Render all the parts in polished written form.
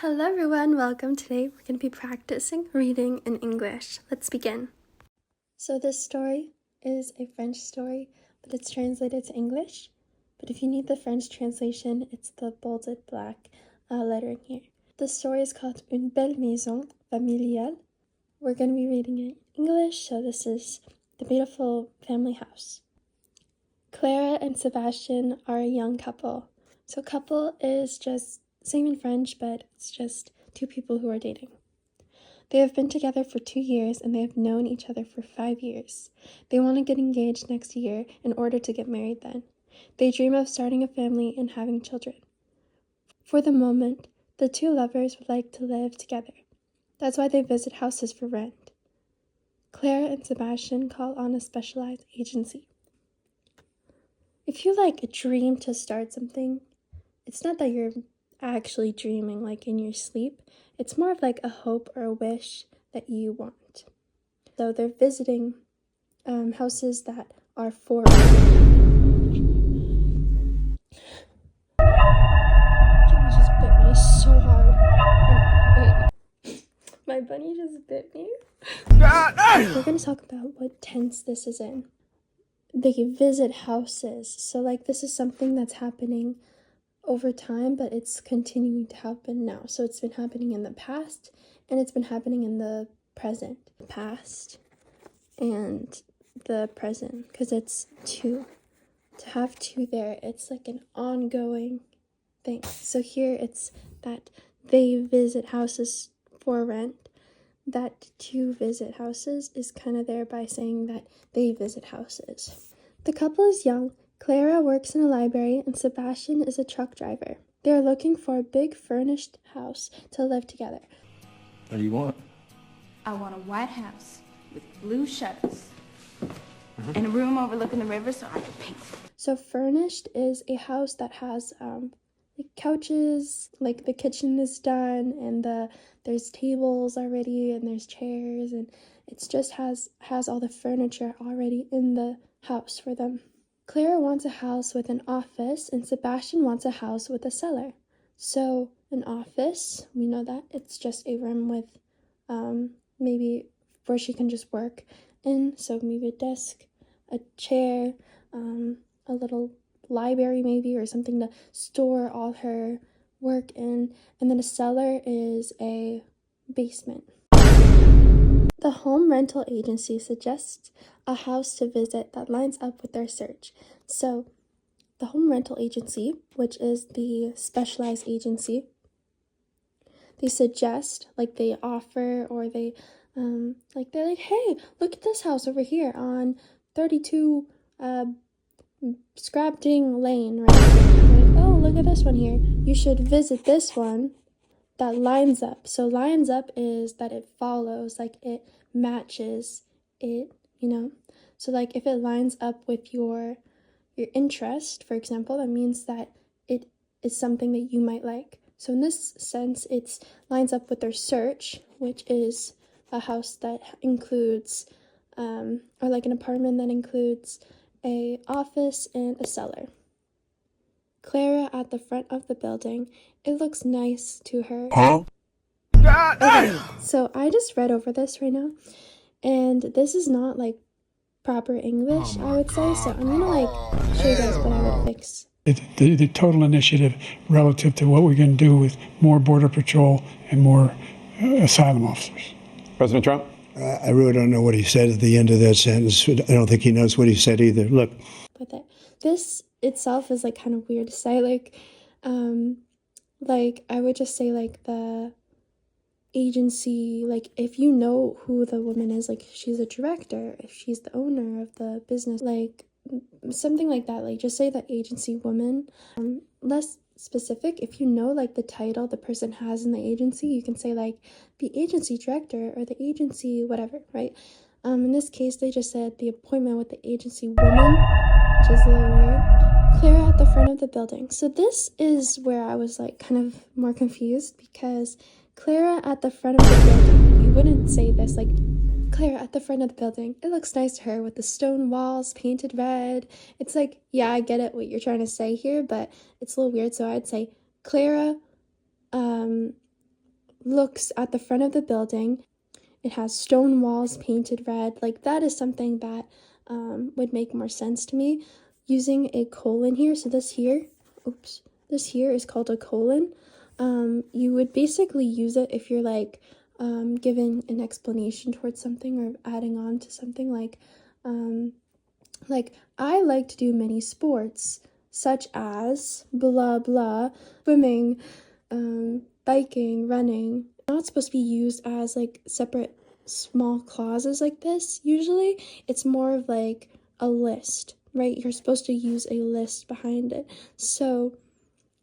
Hello everyone, welcome. Today we're going to be practicing reading in English. Let's begin. So this story is a French story, but it's translated to English. But if you need the French translation, it's the bolded black lettering here. The story is called Une belle maison familiale. We're going to be reading it in English, so this is the beautiful family house. Clara and Sebastian are a young couple. So couple is just same in French, but it's just two people who are dating. They have been together for 2 years and they have known each other for 5 years. They want to get engaged next year in order to get married then. They dream of starting a family and having children. For the moment, the two lovers would like to live together. That's why they visit houses for rent. Clara and Sebastian call on a specialized agency. If you dream to start something, it's not that you're actually dreaming like in your sleep. It's more of like a hope or a wish that you want. So they're visiting houses that are for Bunny just bit me so hard. Wait, my bunny just bit me. We're gonna talk about what tense this is in. They visit houses, so this is something that's happening over time, but it's continuing to happen now. So it's been happening in the past and it's been happening in the present. Past and the present, because it's two. To have two there, it's like an ongoing thing. So here it's that they visit houses for rent. That to visit houses is kind of there by saying that they visit houses. The couple is young. Clara works in a library and Sebastian is a truck driver. They are looking for a big furnished house to live together. What do you want? I want a white house with blue shutters and a room overlooking the river so I can paint. So furnished is a house that has couches, like the kitchen is done and there's tables already and there's chairs and it just has all the furniture already in the house for them. Clara wants a house with an office and Sebastian wants a house with a cellar. So an office, we know that it's just a room with maybe where she can just work in. So maybe a desk, a chair, a little library maybe, or something to store all her work in. And then a cellar is a basement. The home rental agency suggests a house to visit that lines up with their search. So the home rental agency, which is the specialized agency, they suggest, they offer, or they're like, hey, look at this house over here on 32 Scrapding Lane, right? Like, oh, look at this one here. You should visit this one that lines up. So lines up is that it follows, it matches it, So if it lines up with your interest, for example, that means that it is something that you might like. So in this sense, it lines up with their search, which is a house that includes, or an apartment that includes a office and a cellar. Clara at the front of the building. It looks nice to her. Huh? Okay, so I just read over this right now, and this is not proper English, I would say. So I'm gonna show you guys what I would fix. The total initiative relative to what we're going to do with more Border Patrol and more asylum officers. President Trump? I really don't know what he said at the end of that sentence. I don't think he knows what he said either. Look. But this itself is kind of weird to say. I would just say the agency, if you know who the woman is, she's a director, if she's the owner of the business, something like that, just say the agency woman. Less specific, if you know the title the person has in the agency, you can say the agency director or the agency whatever, right? In this case they just said the appointment with the agency woman, which is a little weird. Clara at the front of the building. So this is where I was kind of more confused, because Clara at the front of the building, you wouldn't say this Clara at the front of the building. It looks nice to her with the stone walls painted red. It's yeah, I get it what you're trying to say here, but it's a little weird. So I'd say Clara looks at the front of the building. It has stone walls painted red. Like, that is something that would make more sense to me. Using a colon here, so this here is called a colon. You would basically use it if you're like giving an explanation towards something or adding on to something, like I like to do many sports such as blah blah, swimming, biking, running. Not supposed to be used as like separate small clauses like this. Usually it's more of like a list, right? You're supposed to use a list behind it. So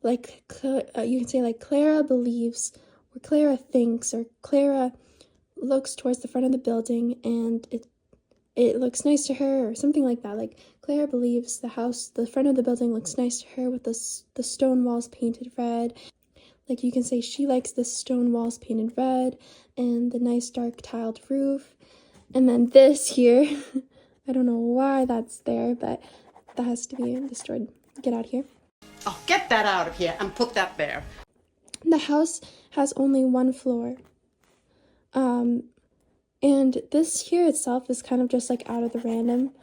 like you can say like Clara believes, or Clara thinks, or Clara looks towards the front of the building and it looks nice to her, or something like that. Like, Clara believes the front of the building looks nice to her with the stone walls painted red. Like, you can say she likes the stone walls painted red and the nice dark tiled roof. And then this here, I don't know why that's there, but that has to be destroyed. Get out of here. Oh, get that out of here and put that there. The house has only one floor. And this here itself is kind of just like out of the random.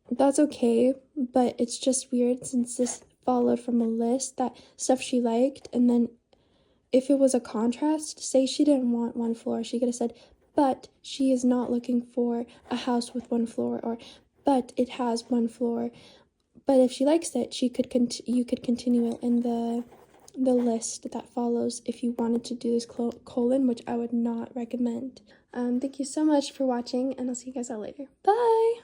That's okay, but it's just weird since this followed from a list that stuff she liked, and then if it was a contrast, say she didn't want one floor, she could have said, but she is not looking for a house with one floor, or but it has one floor. But if she likes it, you could continue it in the list that follows if you wanted to do this colon, which I would not recommend. Thank you so much for watching, and I'll see you guys all later. Bye!